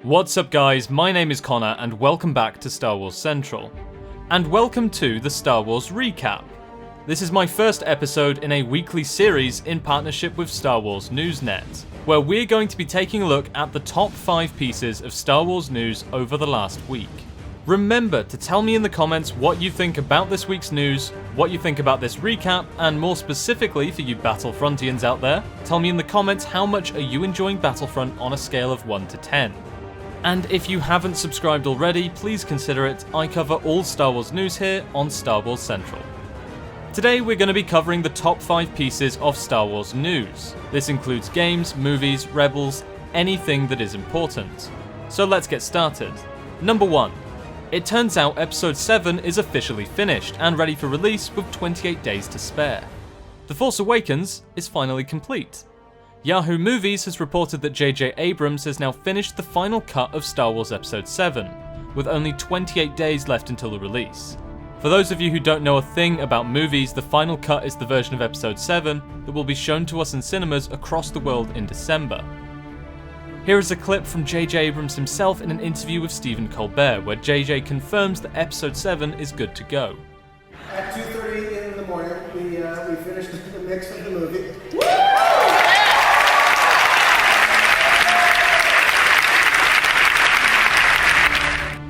What's up guys, my name is Connor and welcome back to Star Wars Central. And welcome to the Star Wars Recap. This is my first episode in a weekly series in partnership with Star Wars Newsnet, where we're going to be taking a look at the top 5 pieces of Star Wars news over the last week. Remember to tell me in the comments what you think about this week's news, what you think about this recap, and more specifically for you Battlefrontians out there, tell me in the comments how much are you enjoying Battlefront on a scale of 1 to 10. And if you haven't subscribed already, please consider it. I cover all Star Wars news here on Star Wars Central. Today we're going to be covering the top 5 pieces of Star Wars news. This includes games, movies, Rebels, anything that is important. So let's get started. Number 1. It turns out Episode 7 is officially finished and ready for release with 28 days to spare. The Force Awakens is finally complete. Yahoo Movies has reported that J.J. Abrams has now finished the final cut of Star Wars Episode VII, with only 28 days left until the release. For those of you who don't know a thing about movies, the final cut is the version of Episode 7 that will be shown to us in cinemas across the world in December. Here is a clip from J.J. Abrams himself in an interview with Stephen Colbert, where J.J. confirms that Episode 7 is good to go. At 2:30 in the morning, we finished the mix of the movie.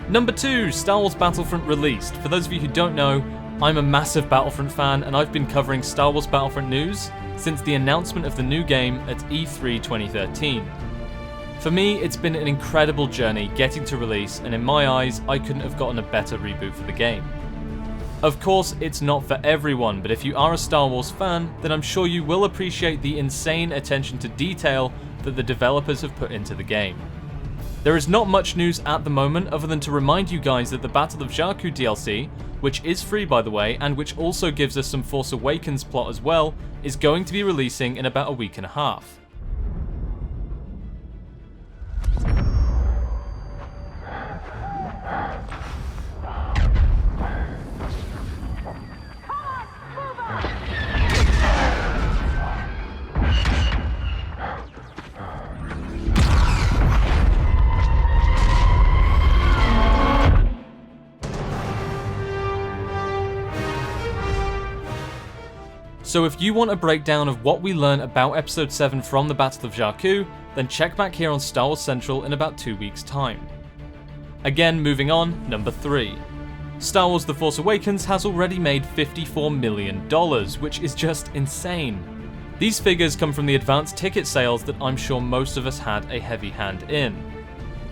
Number 2, Star Wars Battlefront released. For those of you who don't know, I'm a massive Battlefront fan and I've been covering Star Wars Battlefront news since the announcement of the new game at E3 2013. For me, it's been an incredible journey getting to release, and in my eyes, I couldn't have gotten a better reboot for the game. Of course, it's not for everyone, but if you are a Star Wars fan, then I'm sure you will appreciate the insane attention to detail that the developers have put into the game. There is not much news at the moment other than to remind you guys that the Battle of Jakku DLC, which is free by the way, and which also gives us some Force Awakens plot as well, is going to be releasing in about a week and a half. So if you want a breakdown of what we learn about Episode 7 from the Battle of Jakku, then check back here on Star Wars Central in about 2 weeks' time. Again, moving on, number 3. Star Wars The Force Awakens has already made $54 million, which is just insane. These figures come from the advanced ticket sales that I'm sure most of us had a heavy hand in.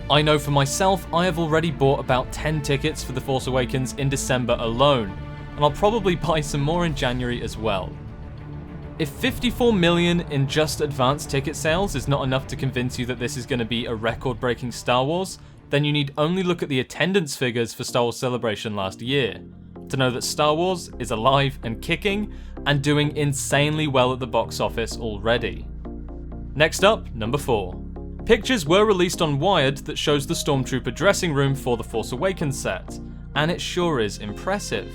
I know for myself, I have already bought about 10 tickets for The Force Awakens in December alone, and I'll probably buy some more in January as well. If 54 million in just advanced ticket sales is not enough to convince you that this is going to be a record-breaking Star Wars, then you need only look at the attendance figures for Star Wars Celebration last year to know that Star Wars is alive and kicking and doing insanely well at the box office already. Next up, number 4. Pictures were released on Wired that shows the Stormtrooper dressing room for the Force Awakens set, and it sure is impressive.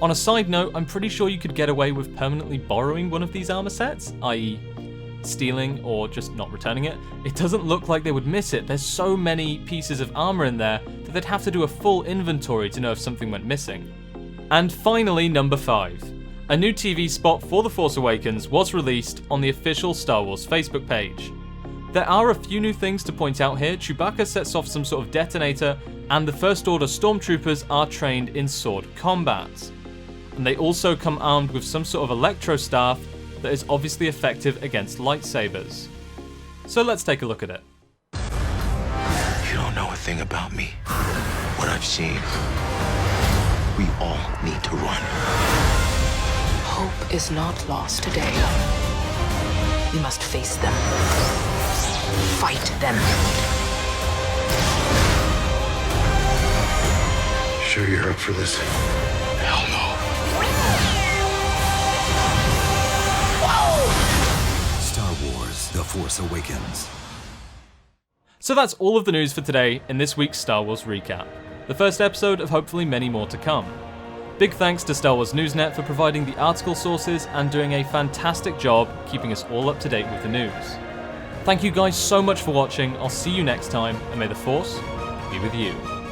On a side note, I'm pretty sure you could get away with permanently borrowing one of these armor sets, i.e. stealing or just not returning it. It doesn't look like they would miss it. There's so many pieces of armor in there that they'd have to do a full inventory to know if something went missing. And finally, number 5. A new TV spot for The Force Awakens was released on the official Star Wars Facebook page. There are a few new things to point out here. Chewbacca sets off some sort of detonator, and the First Order Stormtroopers are trained in sword combat. And they also come armed with some sort of electro staff that is obviously effective against lightsabers. So let's take a look at it. You don't know a thing about me, what I've seen. We all need to run. Hope is not lost today. We must face them. Fight them. Sure you're up for this? Hell no. Star Wars The Force Awakens. So that's all of the news for today in this week's Star Wars recap. The first episode of hopefully many more to come. Big thanks to Star Wars Newsnet for providing the article sources and doing a fantastic job keeping us all up to date with the news. Thank you guys so much for watching, I'll see you next time, and may the Force be with you.